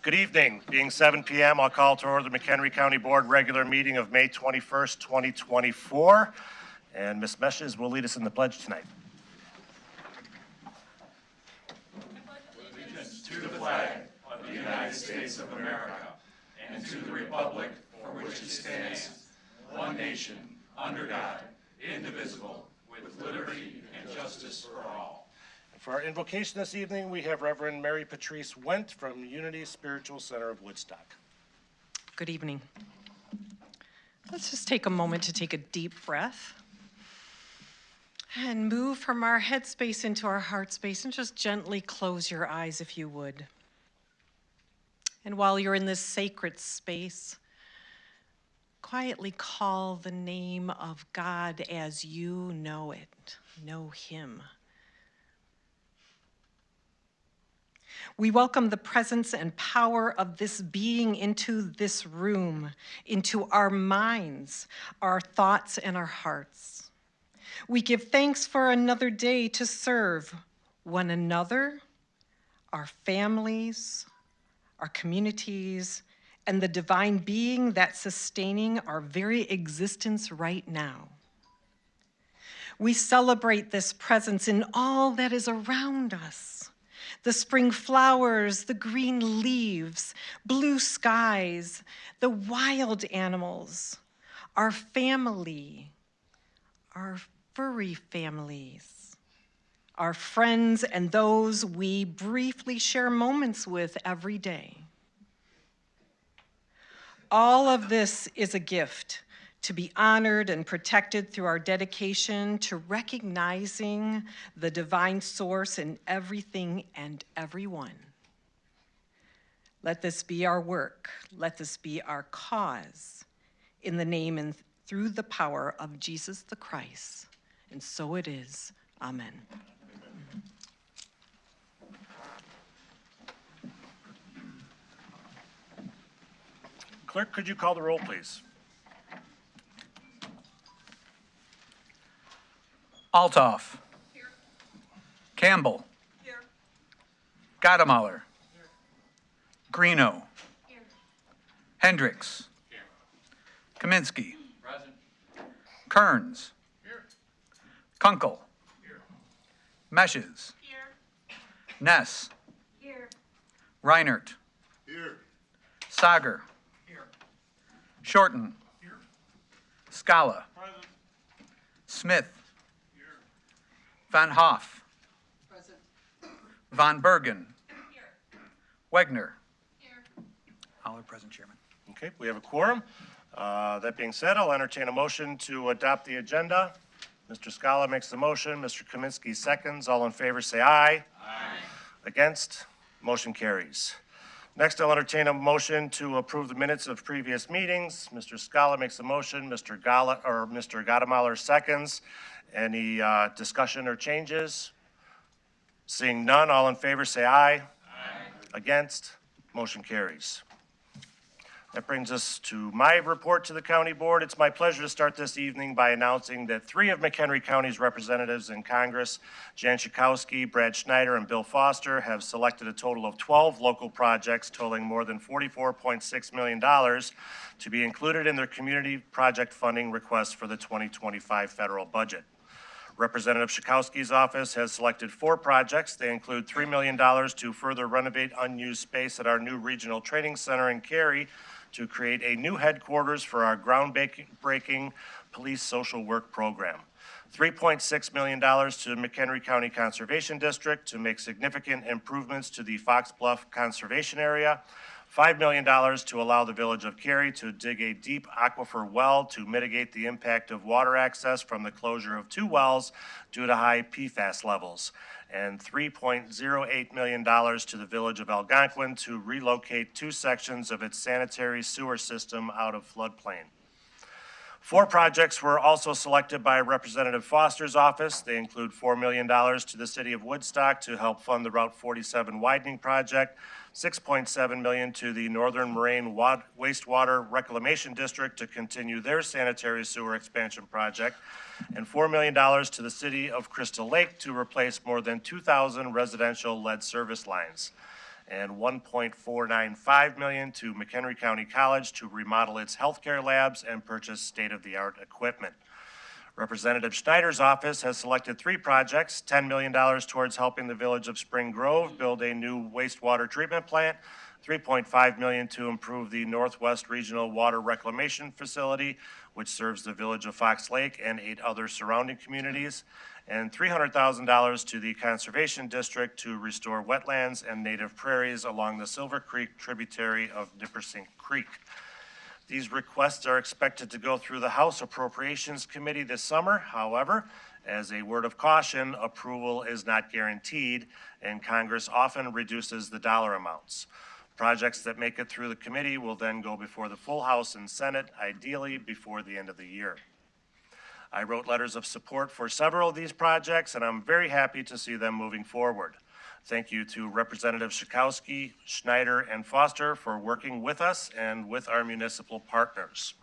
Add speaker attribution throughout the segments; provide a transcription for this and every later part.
Speaker 1: Good evening. Being 7 p.m., I'll call to order the McHenry County Board regular meeting of May 21st, 2024. And Ms. Meshes will lead us in the pledge tonight.
Speaker 2: Allegiance to the flag of the United States of America and to the republic for which it stands, one nation, under God, indivisible, with liberty and justice for all.
Speaker 1: For our invocation this evening, we have Reverend Mary Patrice Went from Unity Spiritual Center of Woodstock.
Speaker 3: Good evening. Let's just take a moment to take a deep breath and move from our head space into our heart space, and just gently close your eyes if you would. And while you're in this sacred space, quietly call the name of God as you know it. Know Him. We welcome the presence and power of this being into this room, into our minds, our thoughts, and our hearts. We give thanks for another day to serve one another, our families, our communities, and the divine being that's sustaining our very existence right now. We celebrate this presence in all that is around us. The spring flowers, the green leaves, blue skies, the wild animals, our family, our furry families, our friends, and those we briefly share moments with every day. All of this is a gift to be honored and protected through our dedication to recognizing the divine source in everything and everyone. Let this be our work. Let this be our cause, in the name and through the power of Jesus the Christ. And so it is. Amen.
Speaker 1: Clerk, could you call the roll, please?
Speaker 4: Althoff. Here. Campbell.
Speaker 3: Here.
Speaker 4: Gadamoller. Here. Greeno.
Speaker 3: Here.
Speaker 4: Hendricks.
Speaker 2: Here.
Speaker 4: Kaminsky.
Speaker 2: Present.
Speaker 4: Kearns.
Speaker 2: Here.
Speaker 4: Kunkel.
Speaker 2: Here.
Speaker 4: Meshes.
Speaker 3: Here.
Speaker 4: Ness.
Speaker 3: Here.
Speaker 4: Reinert.
Speaker 2: Here.
Speaker 4: Sager.
Speaker 2: Here.
Speaker 4: Shorten.
Speaker 2: Here.
Speaker 4: Scala.
Speaker 2: Present.
Speaker 4: Smith.
Speaker 2: Here.
Speaker 4: Van Hoff.
Speaker 3: Present.
Speaker 4: Von Bergen.
Speaker 3: Here.
Speaker 4: Wegner.
Speaker 3: Here.
Speaker 4: All are present, Chairman.
Speaker 1: Okay, we have a quorum. That being said, I'll entertain a motion to adopt the agenda. Mr. Scala makes the motion. Mr. Kaminsky seconds. All in favor say aye.
Speaker 2: Aye.
Speaker 1: Against? Motion carries. Next, I'll entertain a motion to approve the minutes of previous meetings. Mr. Scala makes the motion. Mr. Gadamoller seconds. Any discussion or changes? Seeing none, all in favor say aye. Aye. Against? Motion carries. That brings us to my report to the County Board. It's my pleasure to start this evening by announcing that 3 of McHenry County's representatives in Congress, Jan Schakowsky, Brad Schneider, and Bill Foster, have selected a total of 12 local projects totaling more than $44.6 million to be included in their community project funding requests for the 2025 federal budget. Representative Schakowsky's office has selected 4 projects. They include $3 million to further renovate unused space at our new regional training center in Cary, to create a new headquarters for our groundbreaking police social work program. $3.6 million to McHenry County Conservation District to make significant improvements to the Fox Bluff Conservation Area. $5 million to allow the village of Cary to dig a deep aquifer well to mitigate the impact of water access from the closure of 2 wells due to high PFAS levels. And $3.08 million to the village of Algonquin to relocate 2 sections of its sanitary sewer system out of floodplain. 4 projects were also selected by Representative Foster's office. They include $4 million to the city of Woodstock to help fund the Route 47 widening project, $6.7 million to the Northern Moraine Wastewater Reclamation District to continue their sanitary sewer expansion project, and $4 million to the city of Crystal Lake to replace more than 2,000 residential lead service lines. and $1.495 million to McHenry County College to remodel its healthcare labs and purchase state-of-the-art equipment. Representative Schneider's office has selected 3 projects, $10 million towards helping the village of Spring Grove build a new wastewater treatment plant, $3.5 million to improve the Northwest Regional Water Reclamation Facility, which serves the village of Fox Lake and 8 other surrounding communities, and $300,000 to the Conservation District to restore wetlands and native prairies along the Silver Creek tributary of Nippersink Creek. These requests are expected to go through the House Appropriations Committee this summer. However, as a word of caution, approval is not guaranteed, and Congress often reduces the dollar amounts. Projects that make it through the committee will then go before the full House and Senate, ideally before the end of the year. I wrote letters of support for several of these projects, and I'm very happy to see them moving forward. Thank you to Representatives Schakowsky, Schneider, and Foster for working with us and with our municipal partners.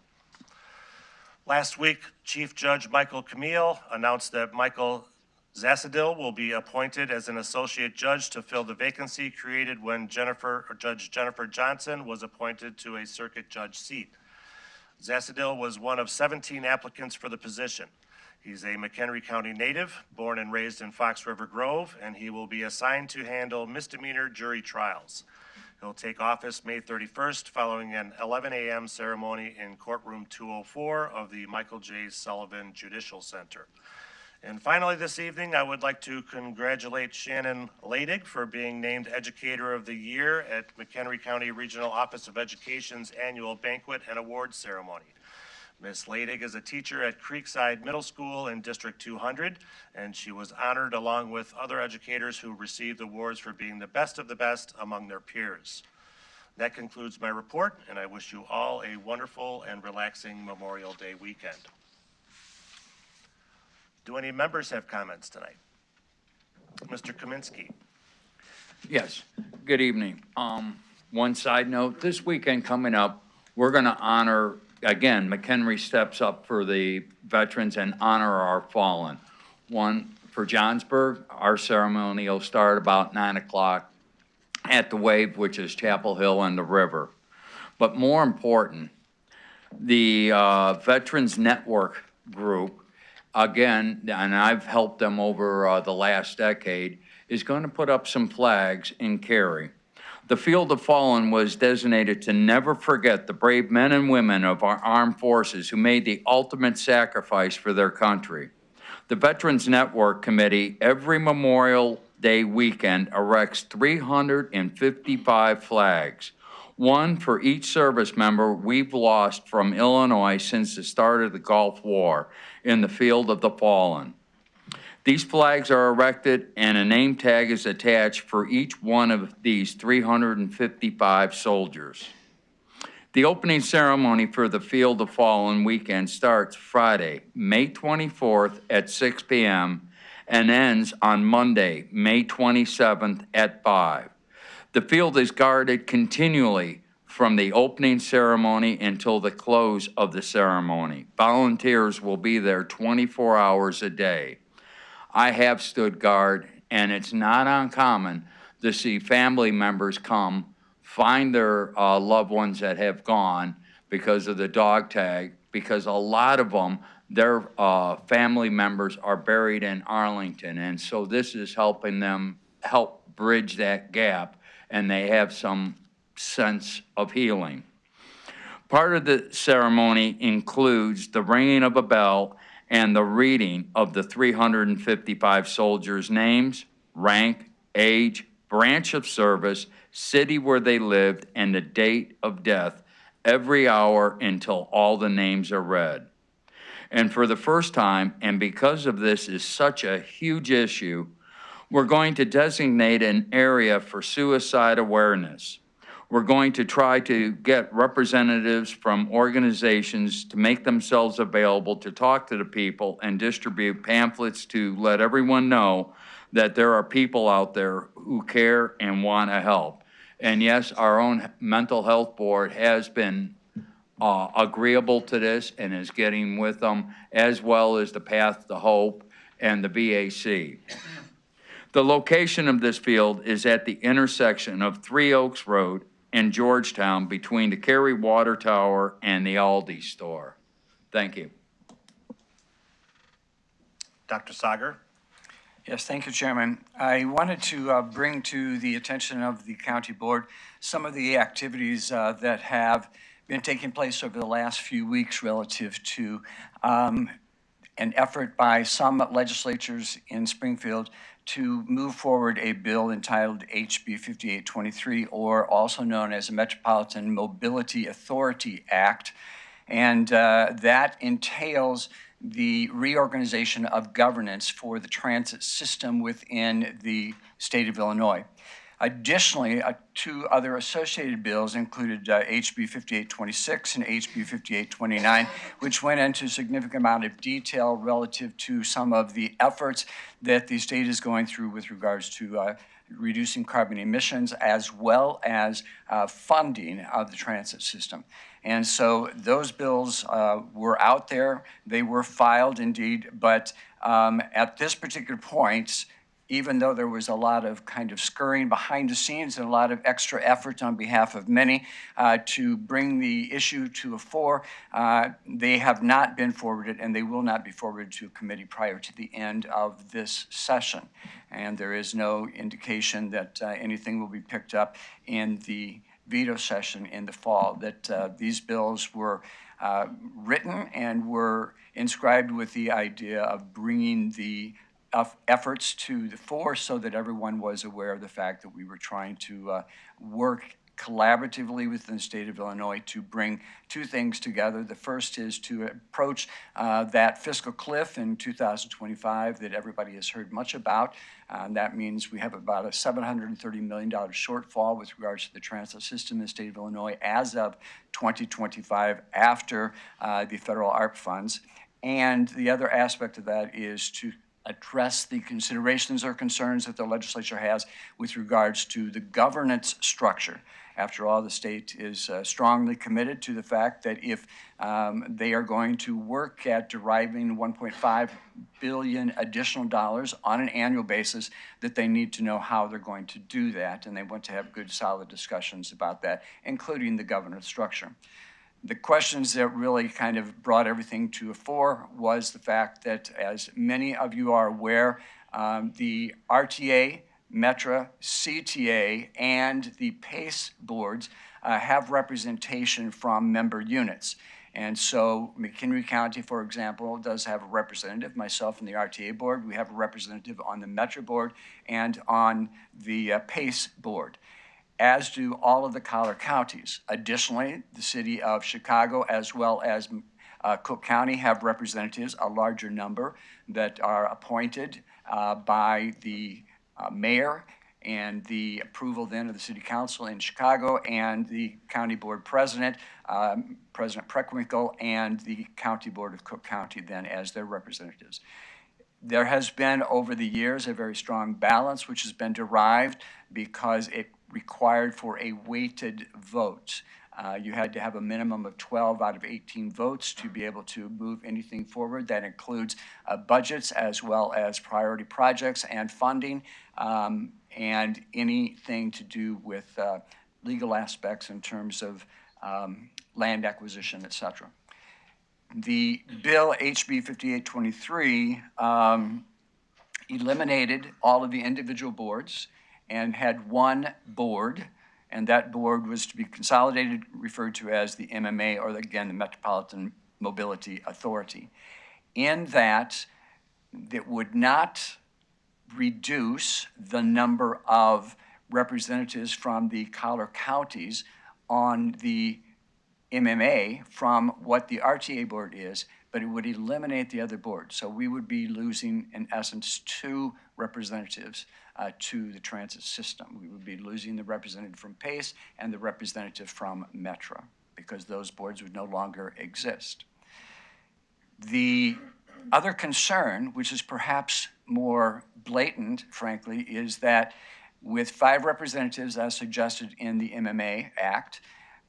Speaker 1: Last week, Chief Judge Michael Camille announced that Michael Zasadil will be appointed as an associate judge to fill the vacancy created when Judge Jennifer Johnson was appointed to a circuit judge seat. Zasadil was one of 17 applicants for the position. He's a McHenry County native, born and raised in Fox River Grove, and he will be assigned to handle misdemeanor jury trials. He'll take office May 31st following an 11 a.m. ceremony in courtroom 204 of the Michael J. Sullivan Judicial Center. And finally this evening, I would like to congratulate Shannon Ladig for being named Educator of the Year at McHenry County Regional Office of Education's annual banquet and awards ceremony. Ms. Ladig is a teacher at Creekside Middle School in District 200, and she was honored along with other educators who received awards for being the best of the best among their peers. That concludes my report, and I wish you all a wonderful and relaxing Memorial Day weekend. Do any members have comments tonight? Mr. Kaminsky.
Speaker 5: Yes, good evening. One side note, this weekend coming up, we're going to honor, again, McHenry steps up for the veterans and honor our fallen. One for Johnsburg, our ceremony will start about 9 o'clock at the Wave, which is Chapel Hill and the river. But more important, the Veterans Network group, again, and I've helped them over the last decade, is going to put up some flags in Cary. The Field of Fallen was designated to never forget the brave men and women of our armed forces who made the ultimate sacrifice for their country. The Veterans Network Committee every Memorial Day weekend erects 355 flags, one for each service member we've lost from Illinois since the start of the Gulf War in the Field of the Fallen. These flags are erected and a name tag is attached for each one of these 355 soldiers. The opening ceremony for the Field of Fallen weekend starts Friday, May 24th at 6 p.m. and ends on Monday, May 27th at 5. The field is guarded continually from the opening ceremony until the close of the ceremony. Volunteers will be there 24 hours a day. I have stood guard, and it's not uncommon to see family members come, find their loved ones that have gone because of the dog tag, because a lot of them, their family members are buried in Arlington, and so this is helping them help bridge that gap, and they have some sense of healing. Part of the ceremony includes the ringing of a bell and the reading of the 355 soldiers' names, rank, age, branch of service, city where they lived, and the date of death every hour until all the names are read. And for the first time, and because of this is such a huge issue, we're going to designate an area for suicide awareness. We're going to try to get representatives from organizations to make themselves available to talk to the people and distribute pamphlets to let everyone know that there are people out there who care and want to help. And yes, our own mental health board has been agreeable to this and is getting with them, as well as the Path to Hope and the VAC. The location of this field is at the intersection of Three Oaks Road and Georgetown between the Cary Water Tower and the Aldi store. Thank you.
Speaker 1: Dr. Sager?
Speaker 6: Yes, thank you, Chairman. I wanted to bring to the attention of the county board some of the activities that have been taking place over the last few weeks relative to an effort by some legislatures in Springfield to move forward a bill entitled HB 5823, or also known as the Metropolitan Mobility Authority Act. And that entails the reorganization of governance for the transit system within the state of Illinois. Additionally, two other associated bills included HB 5826 and HB 5829, which went into a significant amount of detail relative to some of the efforts that the state is going through with regards to reducing carbon emissions, as well as funding of the transit system. And so those bills were out there. They were filed indeed, but at this particular point, even though there was a lot of kind of scurrying behind the scenes and a lot of extra effort on behalf of many to bring the issue to a fore, they have not been forwarded, and they will not be forwarded to a committee prior to the end of this session. And there is no indication that anything will be picked up in the veto session in the fall, that these bills were written and were inscribed with the idea of bringing the efforts to the fore so that everyone was aware of the fact that we were trying to work collaboratively within the state of Illinois to bring two things together. The first is to approach that fiscal cliff in 2025 that everybody has heard much about. That means we have about a $730 million shortfall with regards to the transit system in the state of Illinois as of 2025 after the federal ARP funds. And the other aspect of that is to address the considerations or concerns that the legislature has with regards to the governance structure. After all, the state is strongly committed to the fact that if they are going to work at deriving $1.5 billion additional dollars on an annual basis, that they need to know how they're going to do that, and they want to have good, solid discussions about that, including the governance structure. The questions that really kind of brought everything to a fore was the fact that, as many of you are aware, the RTA, METRA, CTA, and the PACE boards have representation from member units. And so McHenry County, for example, does have a representative. Myself and the RTA board, we have a representative on the METRA board and on the PACE board, as do all of the collar counties. Additionally, the city of Chicago, as well as Cook County, have representatives, a larger number, that are appointed by the mayor and the approval then of the city council in Chicago and the county board president, President Preckwinkle, and the county board of Cook County then as their representatives. There has been over the years a very strong balance which has been derived because it required for a weighted vote. You had to have a minimum of 12 out of 18 votes to be able to move anything forward. That includes budgets as well as priority projects and funding, and anything to do with legal aspects in terms of land acquisition, et cetera. The bill HB 5823 eliminated all of the individual boards and had one board, and that board was to be consolidated, referred to as the MMA, or again, the Metropolitan Mobility Authority. In that, it would not reduce the number of representatives from the collar counties on the MMA from what the RTA board is, but it would eliminate the other board. So we would be losing, in essence, two representatives to the transit system. We would be losing the representative from PACE and the representative from METRA, because those boards would no longer exist. The other concern, which is perhaps more blatant, frankly, is that with 5 representatives as suggested in the MMA Act,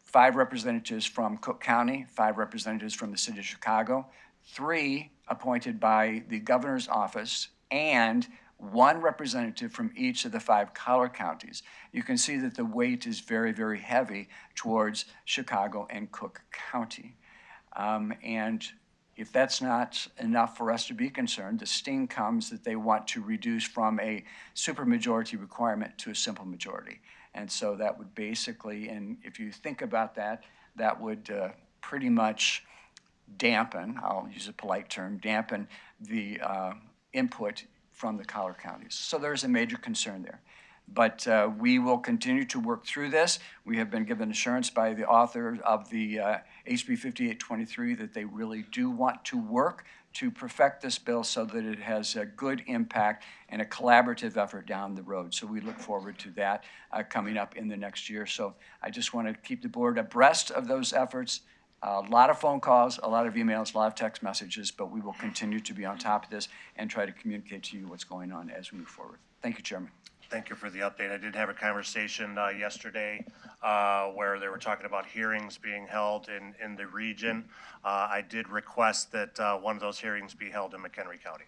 Speaker 6: 5 representatives from Cook County, 5 representatives from the city of Chicago, 3 appointed by the governor's office, and one representative from each of the 5 collar counties. You can see that the weight is very, very heavy towards Chicago and Cook County. And if that's not enough for us to be concerned, the sting comes that they want to reduce from a supermajority requirement to a simple majority. And so that would basically, and if you think about that, that would pretty much dampen, I'll use a polite term, dampen the input from the collar counties. So there's a major concern there. But we will continue to work through this. We have been given assurance by the author of the HB 5823 that they really do want to work to perfect this bill so that it has a good impact and a collaborative effort down the road. So we look forward to that coming up in the next year. So I just want to keep the board abreast of those efforts. A lot of phone calls, a lot of emails, a lot of text messages, but we will continue to be on top of this and try to communicate to you what's going on as we move forward. Thank you, Chairman.
Speaker 1: Thank you for the update. I did have a conversation yesterday where they were talking about hearings being held in the region. I did request that one of those hearings be held in McHenry County.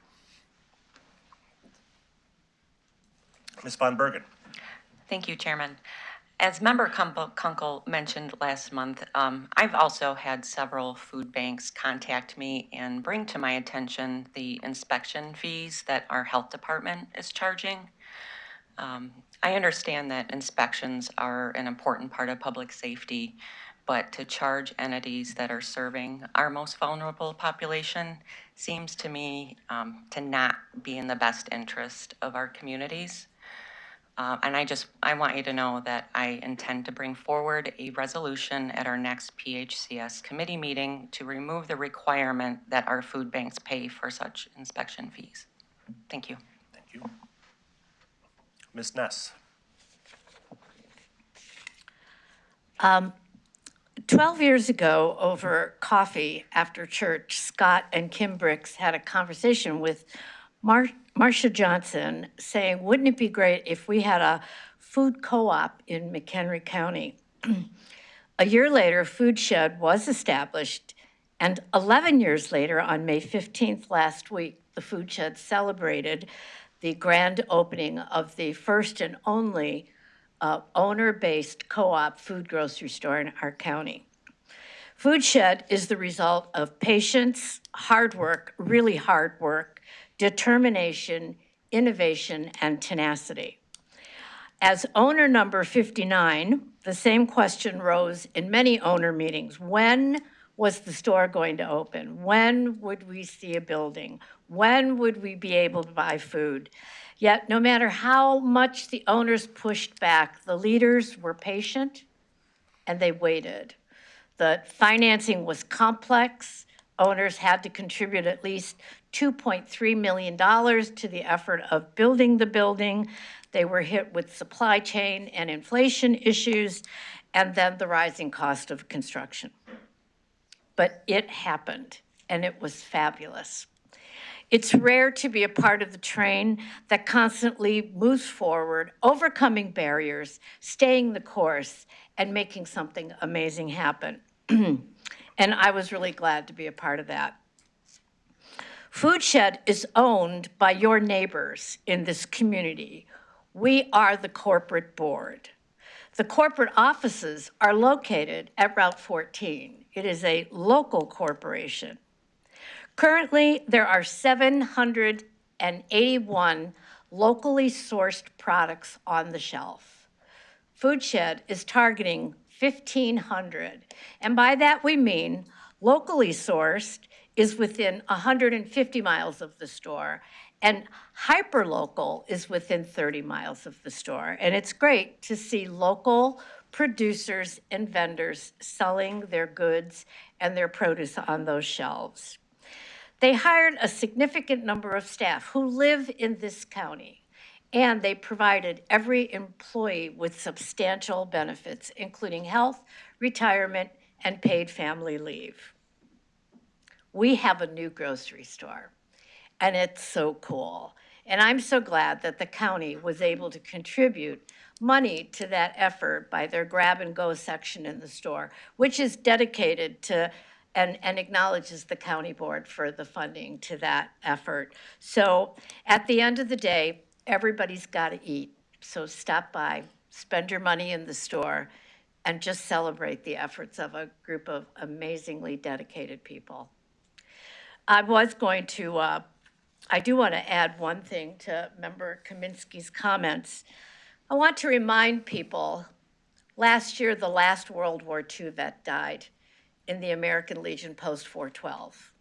Speaker 1: Ms. Von Bergen.
Speaker 7: Thank you, Chairman. As Member Kunkel mentioned last month, I've also had several food banks contact me and bring to my attention the inspection fees that our health department is charging. I understand that inspections are an important part of public safety, but to charge entities that are serving our most vulnerable population seems to me to not be in the best interest of our communities. And I want you to know that I intend to bring forward a resolution at our next PHCS committee meeting to remove the requirement that our food banks pay for such inspection fees. Thank you.
Speaker 1: Thank you. Ms. Ness.
Speaker 8: 12 years ago, over coffee after church, Scott and Kim Bricks had a conversation with Marcia Johnson saying, wouldn't it be great if we had a food co-op in McHenry County? A year later, Food Shed was established, and 11 years later, on May 15th last week, the Food Shed celebrated the grand opening of the first and only owner-based co-op food grocery store in our county. Food Shed is the result of patience, hard work, really hard work, determination, innovation, and tenacity. As owner number 59, the same question rose in many owner meetings. When was the store going to open? When would we see a building? When would we be able to buy food? Yet, no matter how much the owners pushed back, the leaders were patient and they waited. The financing was complex. Owners had to contribute at least $2.3 million to the effort of building the building. They were hit with supply chain and inflation issues, and then the rising cost of construction. But it happened, and it was fabulous. It's rare to be a part of the train that constantly moves forward, overcoming barriers, staying the course, and making something amazing happen. And I was really glad to be a part of that. Food Shed is owned by your neighbors in this community. We are the corporate board. The corporate offices are located at Route 14. It is a local corporation. Currently, there are 781 locally sourced products on the shelf. Food Shed is targeting 1,500, and by that we mean locally sourced is within 150 miles of the store, and hyperlocal is within 30 miles of the store. And it's great to see local producers and vendors selling their goods and their produce on those shelves. They hired a significant number of staff who live in this county, and they provided every employee with substantial benefits, including health, retirement, and paid family leave. We have a new grocery store, and it's so cool. And I'm so glad that the county was able to contribute money to that effort by their grab and go section in the store, which is dedicated to and acknowledges the county board for the funding to that effort. So at the end of the day, everybody's got to eat. So stop by, spend your money in the store, and just celebrate the efforts of a group of amazingly dedicated people. I do want to add one thing to Member Kaminsky's comments. I want to remind people, last year, the last World War II vet died in the American Legion Post 412.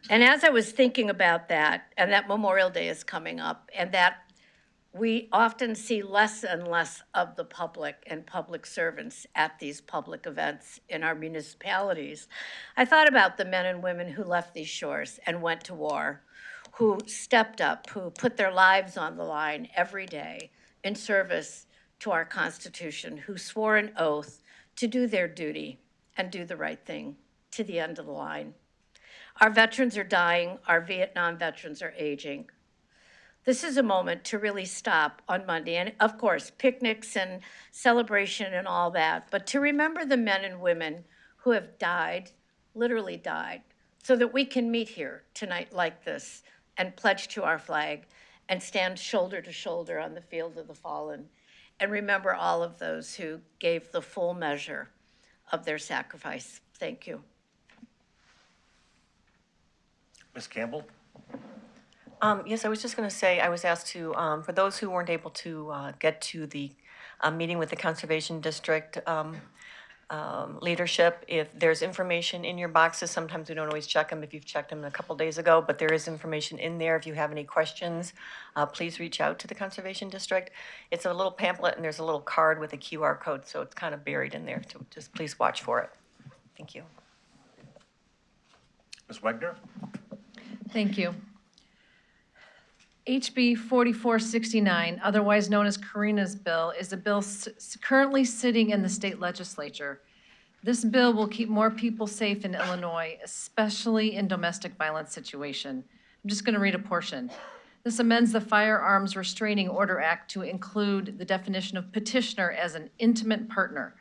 Speaker 8: And as I was thinking about that, and that Memorial Day is coming up, and that we often see less and less of the public and public servants at these public events in our municipalities, I thought about the men and women who left these shores and went to war, who stepped up, who put their lives on the line every day in service to our Constitution, who swore an oath to do their duty and do the right thing to the end of the line. Our veterans are dying, our Vietnam veterans are aging. This is a moment to really stop on Monday, and of course, picnics and celebration and all that, but to remember the men and women who have died, literally died, so that we can meet here tonight like this and pledge to our flag and stand shoulder to shoulder on the field of the fallen and remember all of those who gave the full measure of their sacrifice. Thank you.
Speaker 1: Ms. Campbell?
Speaker 9: Yes, I was just going to say, I was asked to, for those who weren't able to get to the meeting with the Conservation District leadership, if there's information in your boxes, sometimes we don't always check them if you've checked them a couple days ago, but there is information in there. If you have any questions, please reach out to the Conservation District. It's a little pamphlet and there's a little card with a QR code, so it's kind of buried in there, so just please watch for it. Thank you.
Speaker 1: Ms. Wegner?
Speaker 10: Thank you. HB 4469, otherwise known as Karina's bill, is a bill currently sitting in the state legislature. This bill will keep more people safe in Illinois, especially in domestic violence situation. I'm just going to read a portion. This amends the Firearms Restraining Order Act to include the definition of petitioner as an intimate partner.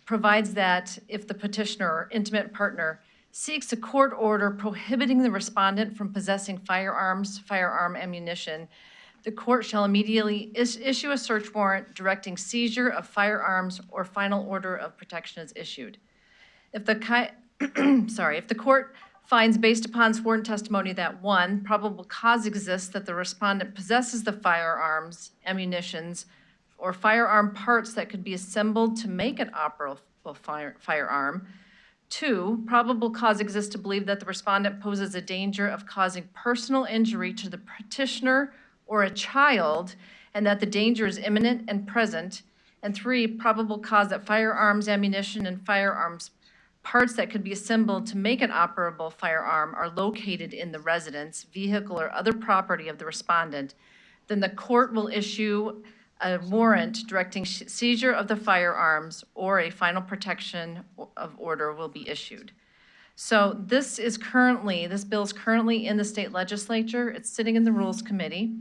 Speaker 10: Provides that if the petitioner or intimate partner seeks a court order prohibiting the respondent from possessing firearms, firearm ammunition, the court shall immediately issue a search warrant directing seizure of firearms or final order of protection is issued. If the if the court finds based upon sworn testimony that 1, probable cause exists that the respondent possesses the firearms, ammunitions, or firearm parts that could be assembled to make an operable firearm, 2, probable cause exists to believe that the respondent poses a danger of causing personal injury to the petitioner or a child, and that the danger is imminent and present. And 3, probable cause that firearms, ammunition, and firearms parts that could be assembled to make an operable firearm are located in the residence, vehicle, or other property of the respondent. Then the court will issue a warrant directing seizure of the firearms or a final protection of order will be issued. So this bill is currently in the state legislature. It's sitting in the Rules Committee.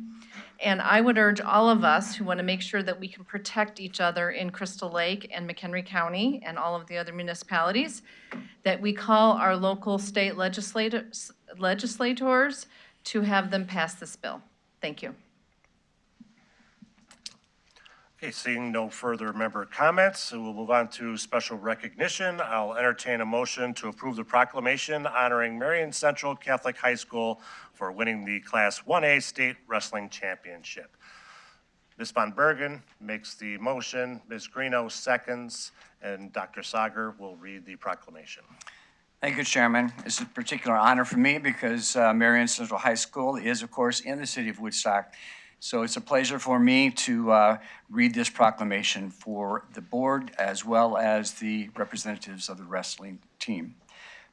Speaker 10: And I would urge all of us who want to make sure that we can protect each other in Crystal Lake and McHenry County and all of the other municipalities, that we call our local state legislators to have them pass this bill. Thank you.
Speaker 1: Okay, seeing no further member comments, we'll move on to special recognition. I'll entertain a motion to approve the proclamation honoring Marian Central Catholic High School for winning the Class 1A State Wrestling Championship. Ms. Von Bergen makes the motion, Ms. Greeno seconds, and Dr. Sager will read the proclamation.
Speaker 6: Thank you, Chairman. It's a particular honor for me because Marian Central High School is, of course, in the city of Woodstock. So it's a pleasure for me to read this proclamation for the board as well as the representatives of the wrestling team.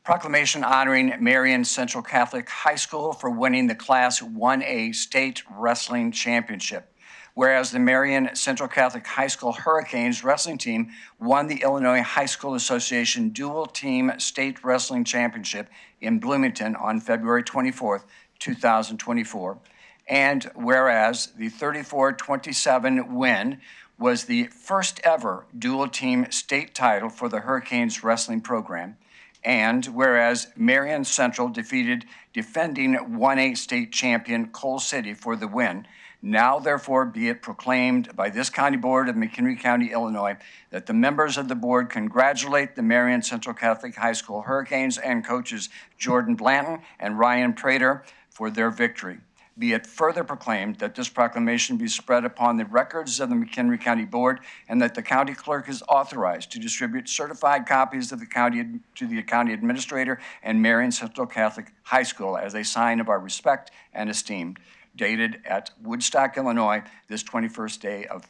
Speaker 6: Proclamation honoring Marian Central Catholic High School for winning the Class 1A State Wrestling Championship. Whereas the Marian Central Catholic High School Hurricanes wrestling team won the Illinois High School Association Dual Team State Wrestling Championship in Bloomington on February 24th, 2024. And whereas the 34-27 win was the first ever dual team state title for the Hurricanes wrestling program. And whereas Marian Central defeated defending 1A state champion Coal City for the win, now therefore be it proclaimed by this County Board of McHenry County, Illinois, that the members of the board congratulate the Marian Central Catholic High School Hurricanes and coaches Jordan Blanton and Ryan Prairie for their victory. Be it further proclaimed that this proclamation be spread upon the records of the McHenry County Board, and that the county clerk is authorized to distribute certified copies of the county to the county administrator and Marian Central Catholic High School as a sign of our respect and esteem. Dated at Woodstock, Illinois, this 21st day of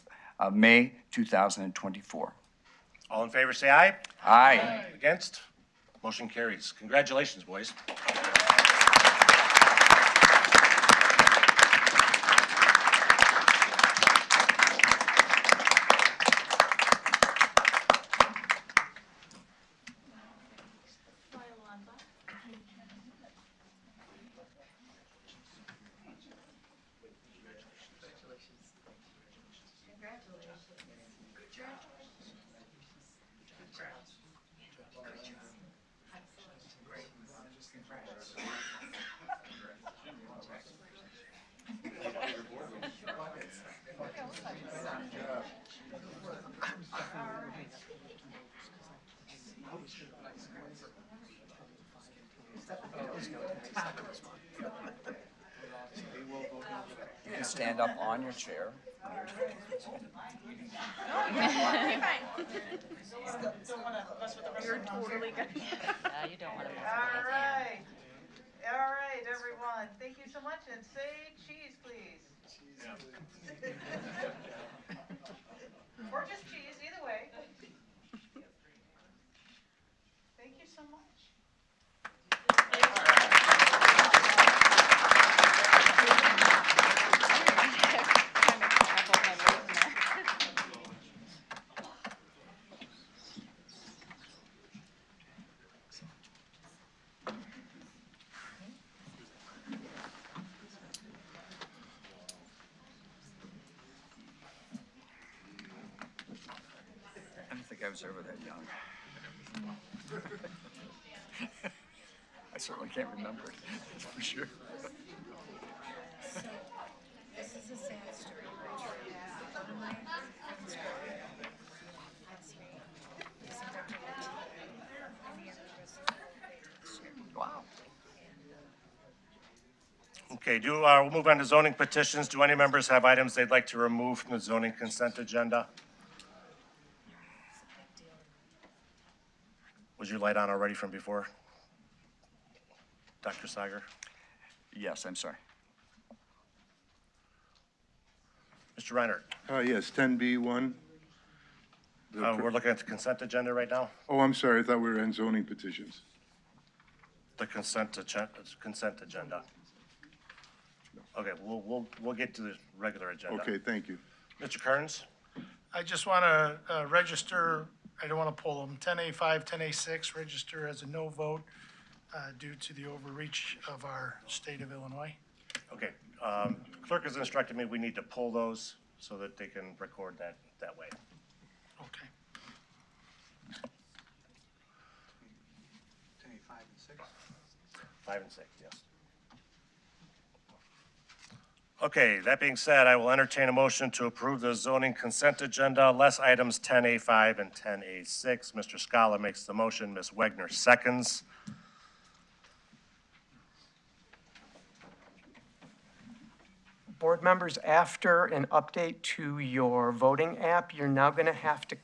Speaker 6: May 2024.
Speaker 1: All in favor, say aye.
Speaker 6: Aye.
Speaker 1: Against? Motion carries. Congratulations, boys.
Speaker 6: You can stand up on your chair.
Speaker 11: You're totally good.
Speaker 7: You don't want to mess
Speaker 11: All right. All right, everyone. Thank you so much. And say cheese, please. Or just cheese, either way. Thank you so much.
Speaker 6: I don't think I was ever that young. I certainly can't remember it, that's for sure.
Speaker 10: This is a sad story.
Speaker 6: Wow.
Speaker 1: Okay, we'll move on to zoning petitions. Do any members have items they'd like to remove from the zoning consent agenda? Was your light on already from before? Dr. Sager?
Speaker 6: Yes, I'm sorry.
Speaker 1: Mr. Reinert?
Speaker 12: Yes, 10B1.
Speaker 1: We're looking at the consent agenda right now?
Speaker 12: Oh, I'm sorry, I thought we were on zoning petitions.
Speaker 1: The consent agenda. Okay, we'll get to the regular agenda.
Speaker 12: Okay, thank you.
Speaker 1: Mr. Kearns?
Speaker 13: I just want to register, I don't want to pull them, 10A5, 10A6, register as a no vote due to the overreach of our state of Illinois.
Speaker 1: Okay, clerk has instructed me we need to pull those so that they can record that way.
Speaker 13: Okay.
Speaker 4: 10A5 and 6.
Speaker 1: 5 and 6, yes. Okay, that being said, I will entertain a motion to approve the zoning consent agenda, less items 10A5 and 10A6. Mr. Scala makes the motion, Ms. Wegner seconds.
Speaker 14: Board members, after an update to your voting app, you're now going to have to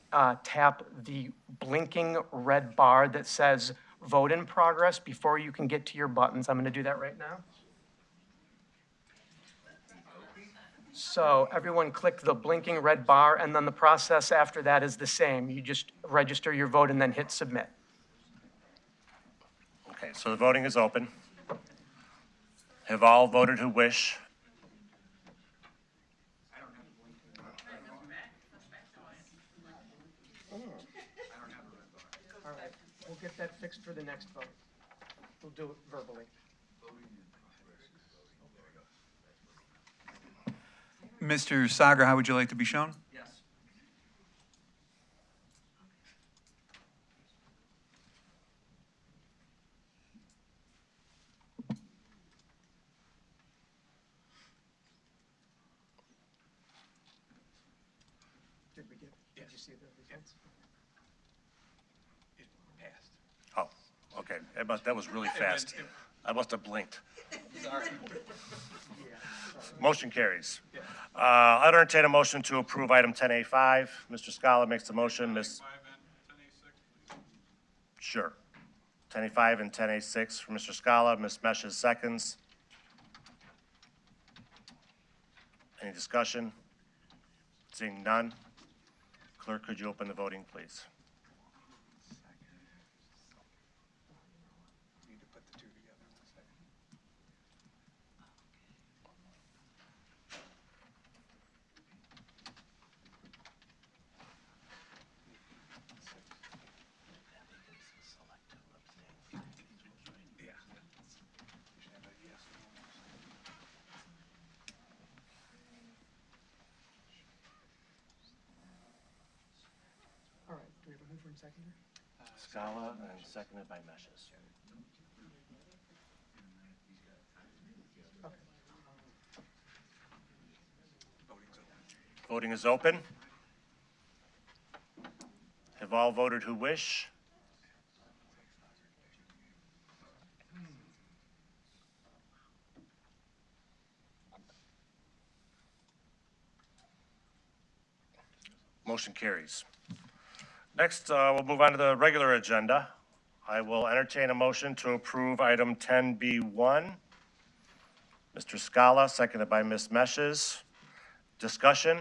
Speaker 14: tap the blinking red bar that says vote in progress before you can get to your buttons. I'm going to do that right now. So everyone click the blinking red bar, and then the process after that is the same. You just register your vote and then hit submit.
Speaker 1: Okay, so the voting is open. Have all voted who wish?
Speaker 14: All right, we'll get that fixed for the next vote. We'll do it verbally.
Speaker 4: Mr. Sager, how would you like to be shown?
Speaker 14: Yes.
Speaker 1: Oh, okay. That was really fast. I must have blinked. Motion carries. I'd entertain a motion to approve item 10A5. Mr. Scala makes the motion. Sure. 10A5 and 10A6 for Mr. Scala. Ms. Meshes seconds. Any discussion? Seeing none. Clerk, could you open the voting, please?
Speaker 14: All right, do we have a mover and seconder?
Speaker 1: Scala and seconded by Meshes. Voting is open. Have all voted who wish? Motion carries. Next, we'll move on to the regular agenda. I will entertain a motion to approve item 10B1. Mr. Scala, seconded by Ms. Meshes. Discussion?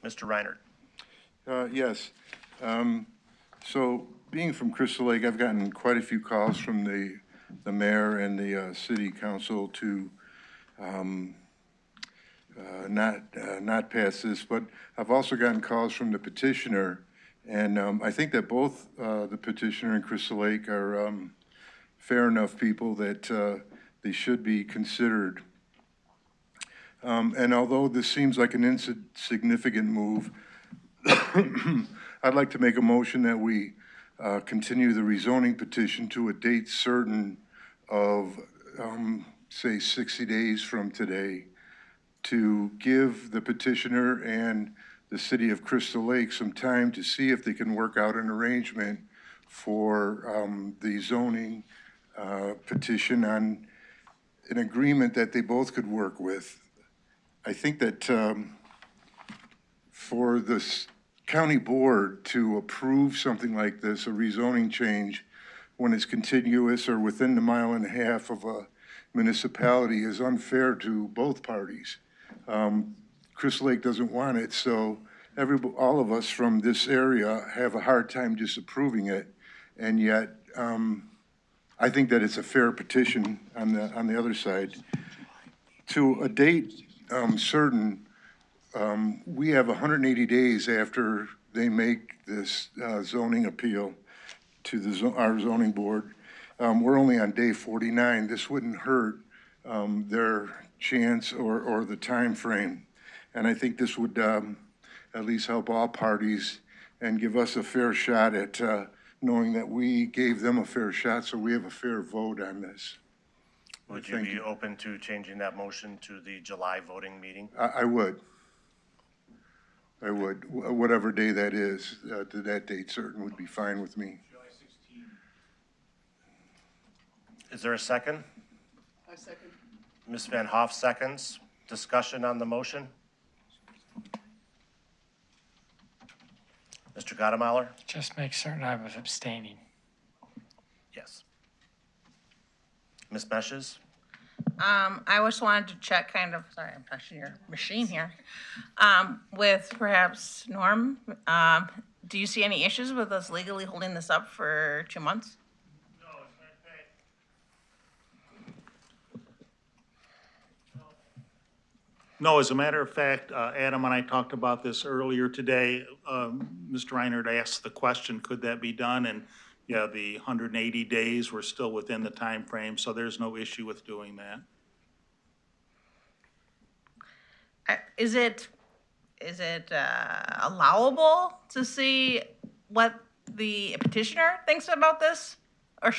Speaker 1: Mr. Reinert.
Speaker 12: Yes. So being from Crystal Lake, I've gotten quite a few calls from the mayor and the city council to not pass this, but I've also gotten calls from the petitioner, and I think that both the petitioner and Crystal Lake are fair enough people that they should be considered. And although this seems like an insignificant move, I'd like to make a motion that we continue the rezoning petition to a date certain of, say, 60 days from today, to give the petitioner and the city of Crystal Lake some time to see if they can work out an arrangement for the zoning petition on an agreement that they both could work with. I think that for the county board to approve something like this, a rezoning change, when it's contiguous or within the 1.5 miles of a municipality, is unfair to both parties. Crystal Lake doesn't want it, so all of us from this area have a hard time disapproving it, and yet I think that it's a fair petition on the other side. To a date certain, we have 180 days after they make this zoning appeal to our zoning board. We're only on day 49. This wouldn't hurt their chance or the time frame. And I think this would at least help all parties and give us a fair shot at knowing that we gave them a fair shot, so we have a fair vote on this.
Speaker 1: Would you be open to changing that motion to the July voting meeting?
Speaker 12: I would. I would. Whatever day that is, to that date certain would be fine with me.
Speaker 1: Is there a second?
Speaker 14: I second.
Speaker 1: Ms. Van Hoff seconds. Discussion on the motion? Mr. Gottemeiler?
Speaker 15: Just make certain I was abstaining.
Speaker 1: Yes. Ms. Meshes?
Speaker 11: I just wanted to check sorry, I'm touching your machine here, with perhaps Norm. Do you see any issues with us legally holding this up for 2 months?
Speaker 2: No, as a matter of fact, Adam and I talked about this earlier today. Mr. Reinert asked the question, could that be done? And yeah, the 180 days were still within the time frame, so there's no issue with doing that.
Speaker 11: Is it allowable to see what the petitioner thinks about this? Or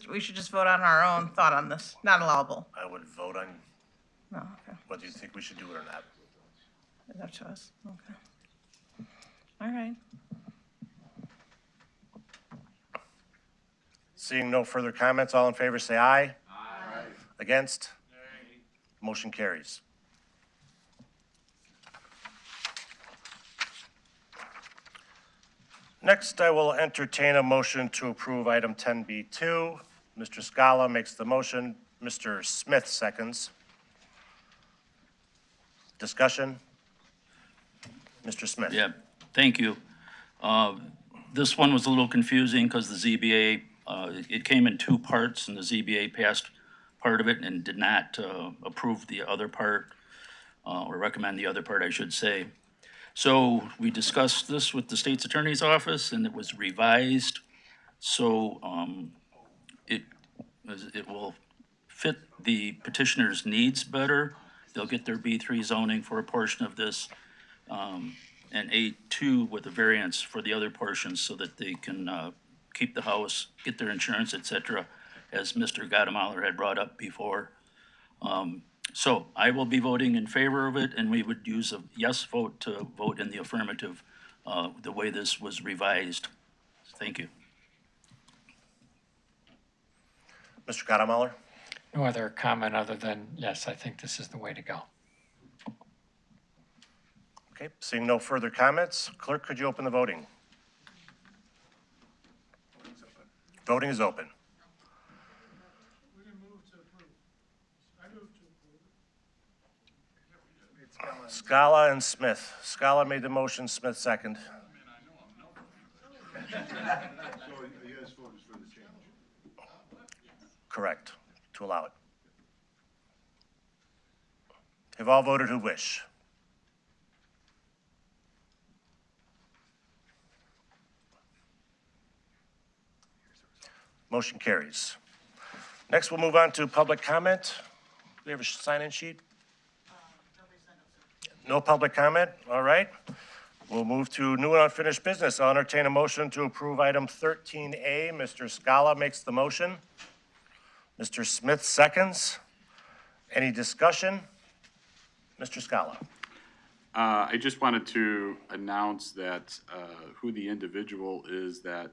Speaker 11: we should just vote on our own thought on this? Not allowable?
Speaker 1: I would vote on
Speaker 11: No, okay.
Speaker 1: whether you think we should do it or not.
Speaker 11: It's up to us, okay. All right.
Speaker 1: Seeing no further comments, all in favor say aye. Aye. Against? Nay. Motion carries. Next, I will entertain a motion to approve item 10B2. Mr. Scala makes the motion. Mr. Smith seconds. Discussion? Mr. Smith.
Speaker 16: Yeah, thank you. This one was a little confusing because the ZBA, it came in two parts, and the ZBA passed part of it and did not approve the other part, or recommend the other part, I should say. So we discussed this with the state's attorney's office, and it was revised. So it will fit the petitioner's needs better. They'll get their B3 zoning for a portion of this, and A2 with a variance for the other portions so that they can keep the house, get their insurance, et cetera, as Mr. Gottemoller had brought up before. So I will be voting in favor of it, and we would use a yes vote to vote in the affirmative, the way this was revised. Thank you.
Speaker 1: Mr. Gottemoller.
Speaker 15: No other comment other than, yes, I think this is the way to go.
Speaker 1: Okay, seeing no further comments, clerk, could you open the voting? Voting is open. Scala and Smith. Scala made the motion, Smith second. Correct, to allow it. Have all voted who wish? Motion carries. Next, we'll move on to public comment. Do we have a sign-in sheet? No public comment? All right. We'll move to new and unfinished business. I'll entertain a motion to approve item 13A. Mr. Scala makes the motion. Mr. Smith seconds. Any discussion? Mr. Scala.
Speaker 2: I just wanted to announce that who the individual is that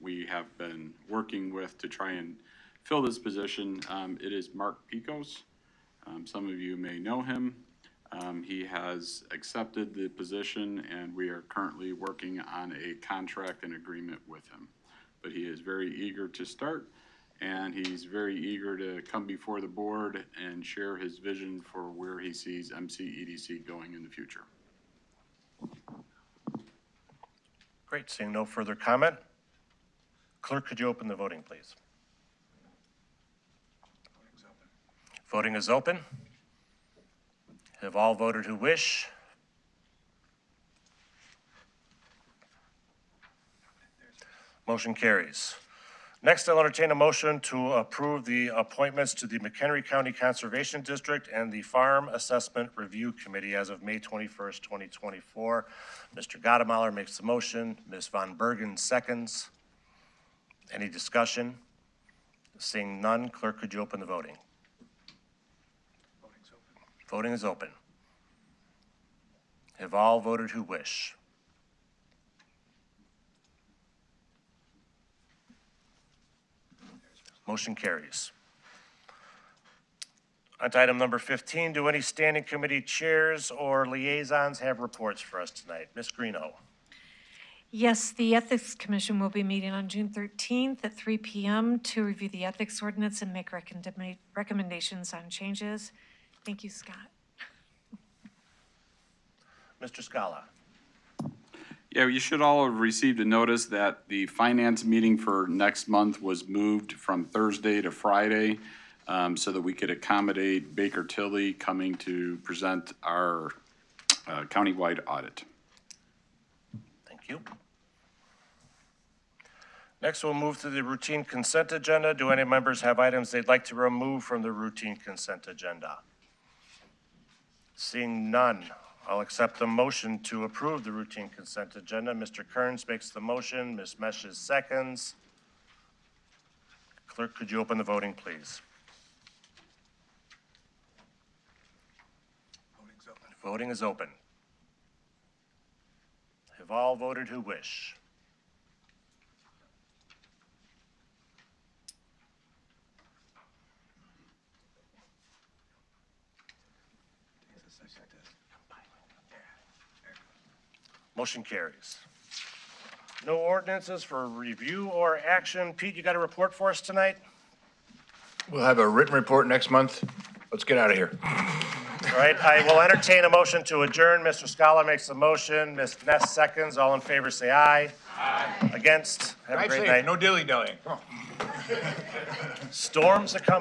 Speaker 2: we have been working with to try and fill this position. It is Mark Picos. Some of you may know him. He has accepted the position, and we are currently working on a contract and agreement with him. But he is very eager to start, and he's very eager to come before the board and share his vision for where he sees MCEDC going in the future.
Speaker 1: Great, seeing no further comment. Clerk, could you open the voting, please? Voting is open. Have all voted who wish? Motion carries. Next, I'll entertain a motion to approve the appointments to the McHenry County Conservation District and the Farm Assessment Review Committee as of May 21st, 2024. Mr. Gottemoller makes the motion. Ms. Von Bergen seconds. Any discussion? Seeing none, clerk, could you open the voting? Voting is open. Have all voted who wish? Motion carries. On to item number 15, do any standing committee chairs or liaisons have reports for us tonight? Ms. Greeno.
Speaker 3: Yes, the Ethics Commission will be meeting on June 13th at 3 p.m. to review the ethics ordinance and make recommendations on changes. Thank you, Scott.
Speaker 1: Mr. Scala.
Speaker 2: Yeah, you should all have received a notice that the finance meeting for next month was moved from Thursday to Friday so that we could accommodate Baker Tilly coming to present our countywide audit.
Speaker 1: Thank you. Next, we'll move to the routine consent agenda. Do any members have items they'd like to remove from the routine consent agenda? Seeing none, I'll accept the motion to approve the routine consent agenda. Mr. Kearns makes the motion. Ms. Meshes seconds. Clerk, could you open the voting, please? Voting is open. Have all voted who wish? Motion carries. No ordinances for review or action. Pete, you got a report for us tonight?
Speaker 17: We'll have a written report next month. Let's get out of here.
Speaker 1: All right, I will entertain a motion to adjourn. Mr. Scala makes the motion. Ms. Ness seconds. All in favor, say aye. Aye. Against? Have a great night.
Speaker 17: No dilly-dallying. Come on.
Speaker 1: Storms are coming.